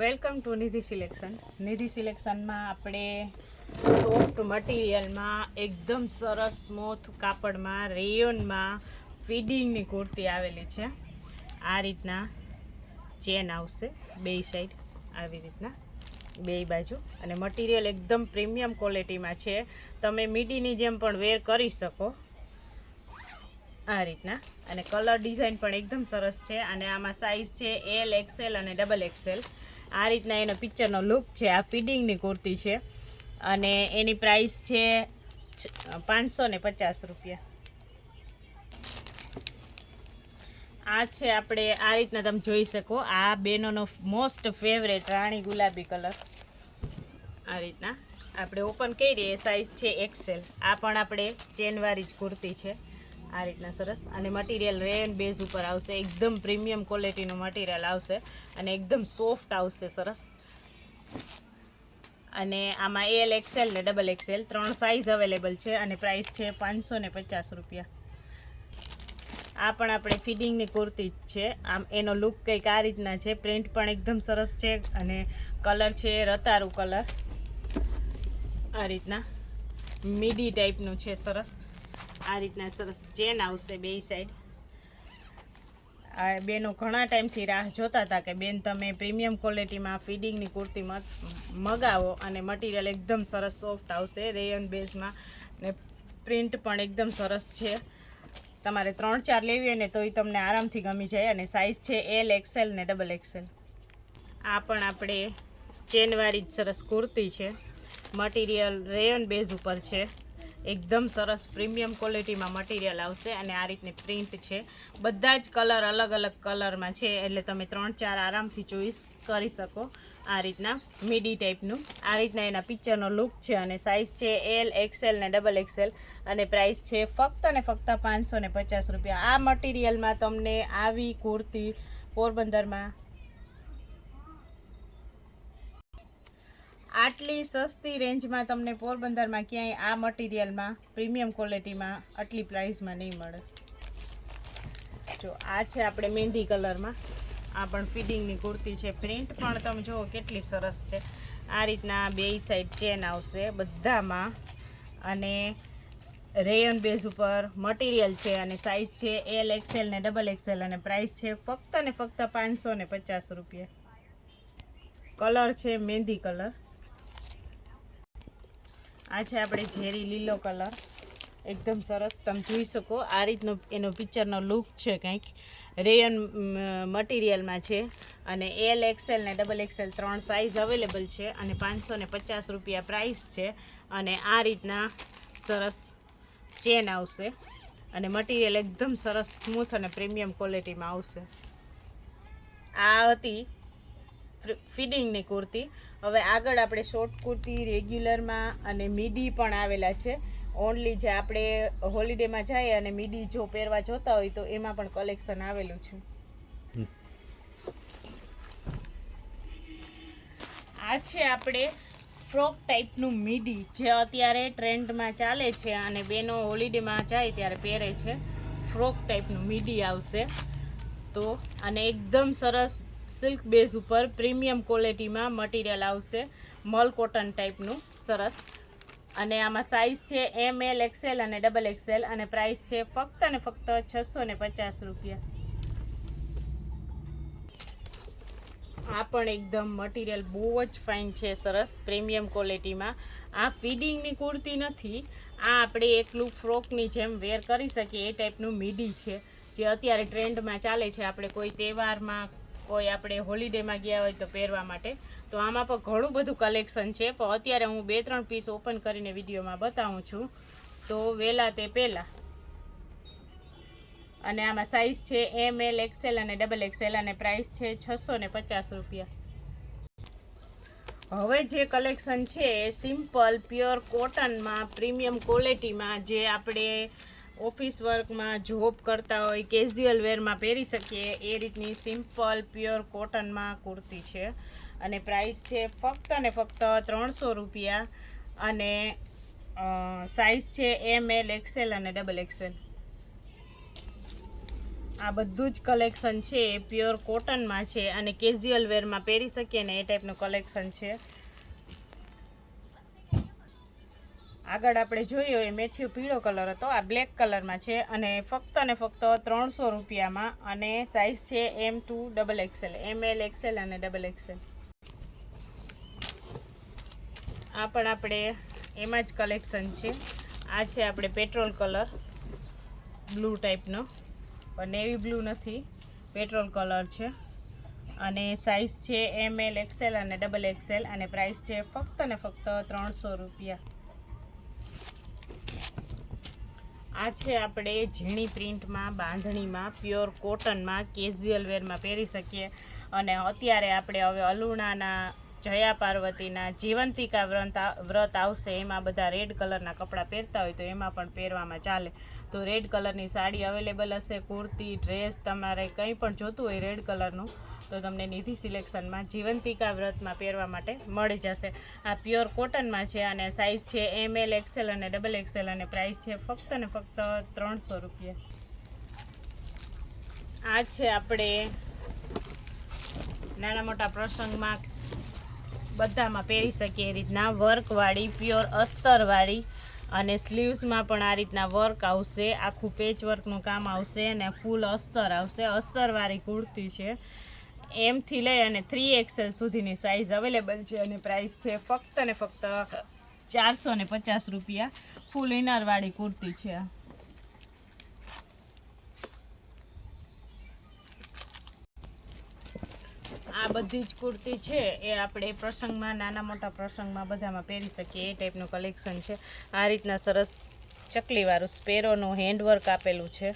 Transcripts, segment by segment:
Welcome to Nidhi selection. Nidhi સિલેક્શનમાં આપણે soft મટીરિયલમાં એકદમ સરસ સ્મૂથ કાપડમાં રેયોનમાં ફીડિંગની કુર્તી આવેલી છે. આ રીતના ચેન આવશે બે સાઈડ, આવી રીતના બે બાજુ, અને મટીરિયલ એકદમ પ્રીમિયમ ક્વોલિટીમાં છે. તમે મીડીની જેમ પણ વેર કરી શકો આ રીતના. અને કલર ડિઝાઇન પણ એકદમ સરસ છે. અને આમાં સાઇઝ છે એલ, એક્સેલ અને ડબલ એક્સેલ. આ રીતના એનો પિક્ચરનો લુક છે. આ ફીડિંગની કુર્તી છે અને એની પ્રાઇસ છે 550 રૂપિયા. આ છે આપણે આ રીતના તમે જોઈ શકો, આ બેનોનો મોસ્ટ ફેવરેટ રાણી ગુલાબી કલર. આ રીતના આપણે ઓપન કરીએ, સાઇઝ છે એક્સેલ. આ પણ આપણે ચેનવાળી જ કુર્તી છે. આ રીતના સરસ. અને મટીરિયલ રેયન બેઝ ઉપર આવશે, એકદમ પ્રીમિયમ ક્વોલિટીનું મટીરિયલ આવશે અને એકદમ સોફ્ટ આવશે, સરસ. અને આમાં એલ, એક્સેલ ને ડબલ એક્સેલ 3 સાઇઝ અવેલેબલ છે અને પ્રાઇસ છે 550 રૂપિયા. આ પણ આપણે ફિટિંગની કુર્તી જ છે. આમ એનો લુક કંઈક આ રીતના છે. પ્રિન્ટ પણ એકદમ સરસ છે અને કલર છે રતારું કલર. આ રીતના મીડી ટાઈપનું છે, સરસ. આ રીતના સરસ ચેન આવશે બે સાઈડ. આ બેનો ઘણા ટાઈમથી રાહ જોતા હતા કે બેન તમે પ્રીમિયમ ક્વોલિટીમાં ફીડિંગની કુર્તી મગાવો, અને મટીરિયલ એકદમ સરસ સોફ્ટ આવશે રેયન બેઝમાં, ને પ્રિન્ટ પણ એકદમ સરસ છે. તમારે 3-4 લેવી હોય ને તોય તમને આરામથી ગમી જાય. અને સાઇઝ છે એલ, એક્સેલ ને ડબલ એક્સેલ. આ પણ આપણે ચેનવાળી જ સરસ કુર્તી છે. મટીરિયલ રેયન બેઝ ઉપર છે. એકદમ સરસ પ્રીમિયમ ક્વોલિટીમાં મટીરિયલ આવશે અને આ રીતની પ્રિન્ટ છે. બધા જ કલર અલગ અલગ કલરમાં છે, એટલે તમે 3-4 આરામથી ચોઈસ કરી શકો. આ રીતના મીડી ટાઈપનું આ રીતના એના પિક્ચરનો લુક છે. અને સાઇઝ છે એલ, એક્સેલ ને ડબલ એક્સેલ. અને પ્રાઇસ છે ફક્ત ને ફક્ત 550 રૂપિયા. આ મટીરિયલમાં તમને આવી કુર્તી પોરબંદરમાં આટલી સસ્તી રેન્જમાં તમને પોરબંદરમાં ક્યાંય આ મટીરિયલમાં પ્રીમિયમ ક્વોલિટીમાં આટલી પ્રાઇસમાં નહીં મળે. જો આ છે આપણે મહેંદી કલરમાં. આ પણ ફીડિંગની કુર્તી છે. પ્રિન્ટ પણ તમે જુઓ કેટલી સરસ છે. આ રીતના બે સાઈડ ચેન આવશે બધામાં, અને રેયન બેઝ ઉપર મટીરિયલ છે. અને સાઇઝ છે એલ, એક્સેલ ને ડબલ એક્સેલ. અને પ્રાઇસ છે ફક્ત ને ફક્ત 550 રૂપિયા. કલર છે મહેંદી કલર. આ છે આપણે ઝેરી લીલો કલર, એકદમ સરસ. તમે જોઈ શકો આ રીતનો એનો પિક્ચરનો લુક છે. કંઈક રેયન મટીરિયલમાં છે. અને એલ, એક્સેલ ને ડબલ એક્સેલ 3 સાઇઝ અવેલેબલ છે અને 550 રૂપિયા પ્રાઇસ છે. અને આ રીતના સરસ ચેન આવશે અને મટીરિયલ એકદમ સરસ સ્મૂથ અને પ્રીમિયમ ક્વોલિટીમાં આવશે. આ હતી ફીડિંગની કુર્તી. હવે આગળ આપણે શોર્ટ કુર્તી રેગ્યુલરમાં અને મીડી પણ આવેલા છે. ઓનલી જે આપણે હોલિડેમાં જાય અને મીડી જો પહેરવા જોતા હોય તો એમાં પણ કલેક્શન આવેલું છે. આ છે આપણે ફ્રોક ટાઈપનું મીડી, જે અત્યારે ટ્રેન્ડમાં ચાલે છે અને બેનો હોલિડેમાં જાય ત્યારે પહેરે છે. ફ્રોક ટાઈપનું મીડી આવશે તો, અને એકદમ સરસ સિલ્ક બેઝ ઉપર પ્રીમિયમ ક્વોલિટીમાં મટીરિયલ આવશે, મલ કોટન ટાઈપનું સરસ. અને આમાં સાઇઝ છે એમ, એલ, એક્સેલ અને ડબલ એક્સેલ. અને પ્રાઇસ છે ફક્ત ને ફક્ત 650 રૂપિયા. આ પણ એકદમ મટીરિયલ બહુ જ ફાઇન છે, સરસ પ્રીમિયમ ક્વોલિટીમાં. આ ફીડિંગની કુર્તી નથી, આ આપણે એકલું ફ્રોકની જેમ વેર કરી શકીએ એ ટાઈપનું મીડી છે, જે અત્યારે ટ્રેન્ડમાં ચાલે છે. આપણે કોઈ તહેવારમાં, કોઈ આપણે હોલિડેમાં ગયા હોય તો પહેરવા માટે. તો આમાં પણ ઘણું બધું કલેક્શન છે, પણ અત્યારે હું 2-3 પીસ ઓપન કરીને વિડીયોમાં બતાવું છું, તો વહેલા તે પહેલાં. અને આમાં સાઇઝ છે એમ, એલ, એક્સેલ અને ડબલ એક્સેલ. અને પ્રાઇસ છે 650 રૂપિયા. હવે જે કલેક્શન છે એ સિમ્પલ પ્યોર કોટનમાં પ્રીમિયમ ક્વોલિટીમાં, જે આપણે ઓફિસ વર્કમાં જોબ કરતા હોય કેઝ્યુઅલ વેરમાં પહેરી શકીએ એ રીતની સિમ્પલ પ્યોર કોટનમાં કુર્તી છે. અને પ્રાઇસ છે ફક્ત ને ફક્ત 300 રૂપિયા. અને સાઇઝ છે એમ, એલ, એક્સેલ અને ડબલ એક્સેલ. આ બધું જ કલેક્શન છે એ પ્યોર કોટનમાં છે અને કેઝ્યુઅલ વેરમાં પહેરી શકીએ ને એ ટાઈપનું કલેક્શન છે. આગળ આપણે જોયું એ મેથ્યુ પીળો કલર હતો, આ બ્લેક કલરમાં છે અને ફક્ત 300 રૂપિયામાં અને સાઇઝ છે M2 XXL, ML XL અને XXL. આ પણ આપણે એમાં જ કલેક્શન છે. આ છે આપણે પેટ્રોલ કલર બ્લુ ટાઈપનો, પણ નેવી બ્લુ નથી, પેટ્રોલ કલર છે અને સાઇઝ છે ML XL અને XXL અને પ્રાઇસ છે ફક્ત 300 રૂપિયા. આ છે આપણે ઝીણી પ્રિન્ટમાં, બાંધણીમાં, પ્યોર કોટનમાં, કેઝ્યુઅલ વેરમાં પહેરી શકીએ અને અત્યારે આપણે હવે અલુણાના, જયા પાર્વતીના જીવંતિકા વ્રત આવશે, એમાં બધા રેડ કલરના કપડાં પહેરતા હોય તો એમાં પણ પહેરવામાં ચાલે. તો રેડ કલરની સાડી અવેલેબલ હશે, કુર્તી, ડ્રેસ, તમારે કંઈ પણ જોતું હોય રેડ કલરનું તો તમને નિધિ સિલેક્શનમાં જીવંતિકા વ્રતમાં પહેરવા માટે મળી જશે. આ પ્યોર કોટનમાં છે અને સાઇઝ છે ML XL અને XXL અને પ્રાઇસ છે ફક્ત 300 રૂપિયા. આ છે આપણે નાના મોટા પ્રસંગમાં બધામાં પહેરી શકીએ એ રીતના વર્કવાળી, પ્યોર અસ્તરવાળી અને સ્લીવ્સમાં પણ આ રીતના વર્ક આવશે, આખું પેચ વર્કનું કામ આવશે અને ફૂલ અસ્તર આવશે. અસ્તરવાળી કુર્તી છે, M થી લઈ અને 3XL સુધીની સાઇઝ અવેલેબલ છે અને પ્રાઇસ છે ફક્ત 450 રૂપિયા. ફૂલ ઇનરવાળી કુર્તી છે. આ બધી જ કુર્તી છે એ આપણે પ્રસંગમાં, નાના મોટા પ્રસંગમાં બધામાં પહેરી શકીએ એ ટાઈપનું કલેક્શન છે. આ રીતના સરસ ચકલીવાળું સ્પેરોનું હેન્ડવર્ક આપેલું છે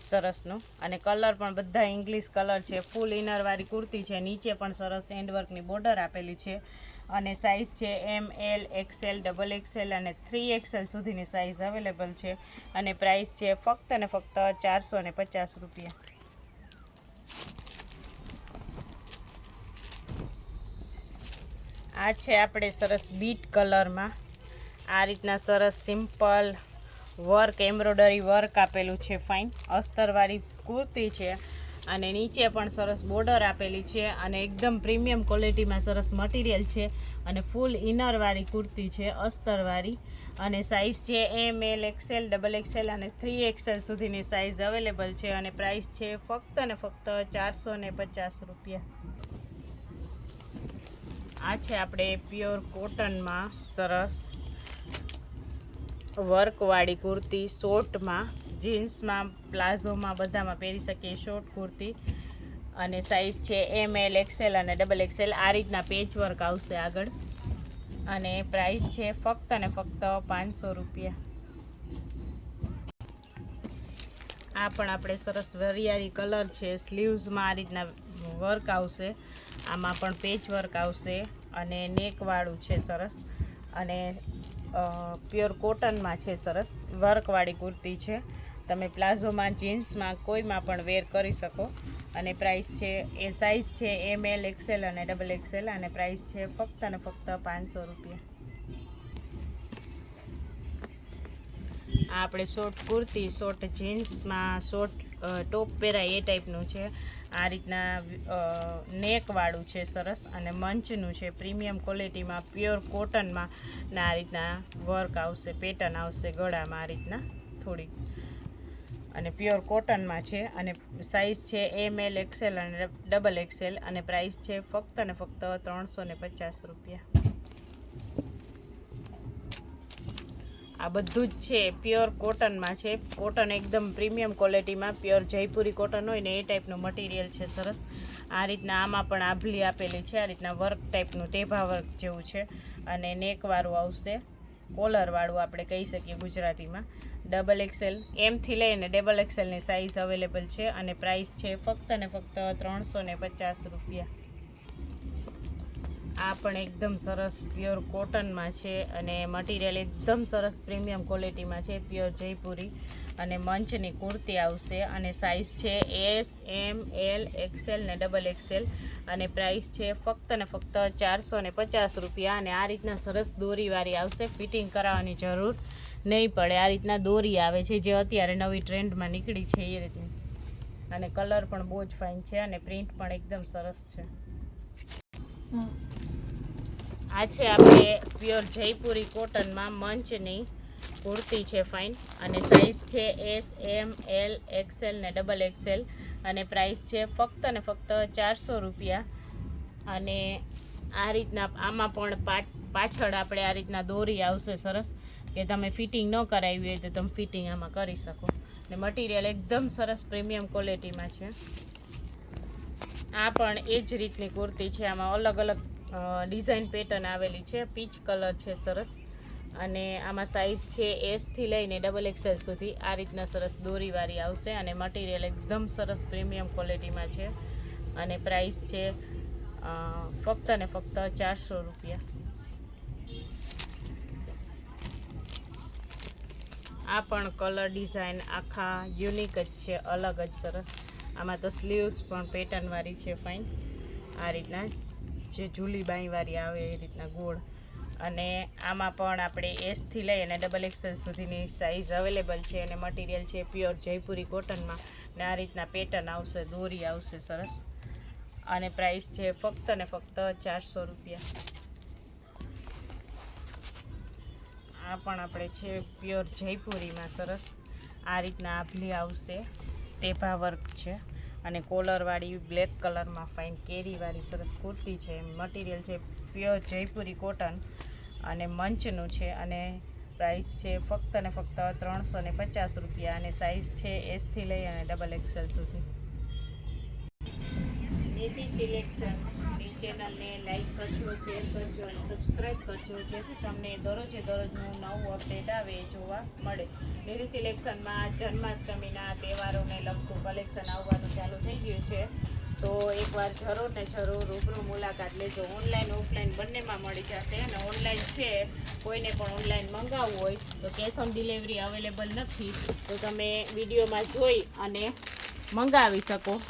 સરસનું અને કલર પણ બધા ઇંગ્લિશ કલર છે. ફૂલ ઇનરવાળી કુર્તી છે, નીચે પણ સરસ હેન્ડવર્કની બોર્ડર આપેલી છે અને સાઇઝ છે ML XL, XXL અને 3XL સુધીની સાઇઝ અવેલેબલ છે અને પ્રાઇસ છે ફક્ત 450 રૂપિયા. આ છે આપણે સરસ બીટ કલરમાં, આ રીતના સરસ સિમ્પલ વર્ક, એમ્બ્રોડરી વર્ક આપેલું છે, ફાઇન અસ્તરવાળી કુર્તી છે અને નીચે પણ સરસ બોર્ડર આપેલી છે અને એકદમ પ્રીમિયમ ક્વોલિટીમાં સરસ મટીરિયલ છે અને ફૂલ ઇનરવાળી કુર્તી છે અસ્તરવાળી અને સાઇઝ છે ML XL, XXL અને 3XL સુધીની સાઇઝ અવેલેબલ છે અને પ્રાઇસ છે ફક્ત 450 રૂપિયા. આ છે આપણે પ્યોર કોટનમાં સરસ વર્કવાળી કુર્તી, શોર્ટમાં, જીન્સમાં, પ્લાઝોમાં બધામાં પહેરી શકીએ શોર્ટ કુર્તી અને સાઇઝ છે ML XL અને XXL. આ રીતના પેચ વર્ક આવશે આગળ અને પ્રાઇસ છે ફક્ત 500 રૂપિયા. આ પણ આપણે સરસ વરિયાળી કલર છે, સ્લીવ્સમાં આ રીતના વર્ક આવશે, આમાં પણ પેચ વર્ક આવશે અને નેકવાળું છે સરસ અને પ્યોર કોટનમાં છે સરસ વર્કવાળી કુર્તી છે. તમે પ્લાઝોમાં, જીન્સમાં કોઈમાં પણ વેર કરી શકો અને પ્રાઇસ છે એ સાઇઝ છે ML XL અને XXL અને પ્રાઇસ છે ફક્ત 500 રૂપિયા. આ આપણે short kurti, short જીન્સમાં short top પહેરાય એ ટાઈપનું છે. આ રીતના નેકવાળું છે સરસ અને મંચનું છે, પ્રીમિયમ ક્વોલિટીમાં, પ્યોર કોટનમાં ને આ રીતના વર્ક આવશે, પેટર્ન આવશે ગળામાં આ રીતના થોડીક અને પ્યોર કોટનમાં છે અને સાઇઝ છે ML XL અને XXL અને પ્રાઇસ છે ફક્ત 350 રૂપિયા. આ બધું જ છે પ્યોર કોટનમાં છે, કોટન એકદમ પ્રીમિયમ ક્વોલિટીમાં, પ્યોર જયપુરી કોટન હોય ને એ ટાઈપનું મટીરિયલ છે સરસ. આ રીતના આમાં પણ આભલી આપેલી છે, આ રીતના વર્ક ટાઈપનું ટેભા વર્ક જેવું છે અને નેકવાળું આવશે, કોલરવાળું આપણે કહી શકીએ ગુજરાતીમાં. XXL, M થી લઈને XXLની સાઇઝ અવેલેબલ છે અને પ્રાઇસ છે ફક્ત 350 રૂપિયા. આ પણ એકદમ સરસ પ્યોર કોટનમાં છે અને મટીરિયલ એકદમ સરસ પ્રીમિયમ ક્વોલિટીમાં છે, પ્યોર જયપુરી અને મંચની કુર્તી આવશે અને સાઇઝ છે S, M, L, XL ને XXL અને પ્રાઇસ છે ફક્ત 450 રૂપિયા અને આ રીતના સરસ દોરીવાળી આવશે, ફિટિંગ કરાવવાની જરૂર નહીં પડે. આ રીતના દોરી આવે છે જે અત્યારે નવી ટ્રેન્ડમાં નીકળી છે એ રીતની. અને કલર પણ બહુ જ ફાઇન છે અને પ્રિન્ટ પણ એકદમ સરસ છે. આ છે આપણે પ્યોર જયપુરી કોટનમાં મંચની કુર્તી છે ફાઇન અને સાઇઝ છે S, M, L, XL ને XXL અને પ્રાઇસ છે ફક્ત ને ફક્ત 400 રૂપિયા. અને આ રીતના આમાં પણ પાછળ આપણે આ રીતના દોરી આવશે સરસ, કે તમે ફિટિંગ ન કરાવી હોય તો તમે ફિટિંગ આમાં કરી શકો. ને મટીરિયલ એકદમ સરસ પ્રીમિયમ ક્વોલિટીમાં છે. આ પણ એ જ રીતની કુર્તી છે, આમાં અલગ અલગ ડિઝાઇન પેટર્ન આવેલી છે. પીચ કલર છે સરસ અને આમાં સાઇઝ છે S થી લઈને XXL સુધી આ રીતના સરસ દોરીવાળી આવશે અને મટીરિયલ એકદમ સરસ પ્રીમિયમ ક્વોલિટીમાં છે અને પ્રાઇસ છે ફક્ત ને ફક્ત 400 રૂપિયા. આ પણ કલર ડિઝાઇન આખા યુનિક જ છે, અલગ જ સરસ. આમાં તો સ્લીવ્સ પણ પેટર્નવાળી છે ફાઇન, આ રીતના જે ઝૂલી બાંયવાળી આવે એ રીતના ગોળ. અને આમાં પણ આપણે S થી લઈ અને XXL સુધીની સાઇઝ અવેલેબલ છે અને મટીરિયલ છે પ્યોર જયપુરી કોટનમાં ને આ રીતના પેટર્ન આવશે, દોરી આવશે સરસ અને પ્રાઇસ છે ફક્ત ને ફક્ત 400 રૂપિયા. આ પણ આપણે છે પ્યોર જયપુરીમાં સરસ આ રીતના આભલી આવશે, ટેપા વર્ક છે અને કોલરવાળી બ્લેક કલરમાં ફાઇન કેરીવાળી સરસ કુર્તી છે. મટીરિયલ છે પ્યોર જયપુરી કોટન અને મંચનું છે અને પ્રાઇસ છે ફક્ત ને ફક્ત 350 રૂપિયા અને સાઇઝ છે S થી લઈ અને XXL સુધી. નીતિ સિલેક્શનની ચેનલને લાઈક કરજો, શેર કરજો અને સબસ્ક્રાઈબ કરજો, જેથી તમને દરરોજે દરરોજનું નવું અપડેટ આવે એ જોવા મળે. નીતિ સિલેક્શનમાં જન્માષ્ટમીના તહેવારોને લગતું કલેક્શન આવવાનું ચાલુ થઈ ગયું છે, તો એકવાર જરૂર ને જરૂર રૂબરૂ મુલાકાત લેજો. ઓનલાઈન ઓફલાઈન બંનેમાં મળી જશે અને ઓનલાઈન છે કોઈને પણ ઓનલાઈન મંગાવવું હોય તો કેશ ઓન ડિલિવરી અવેલેબલ નથી, તો તમે વિડીયોમાં જોઈ અને મંગાવી શકો.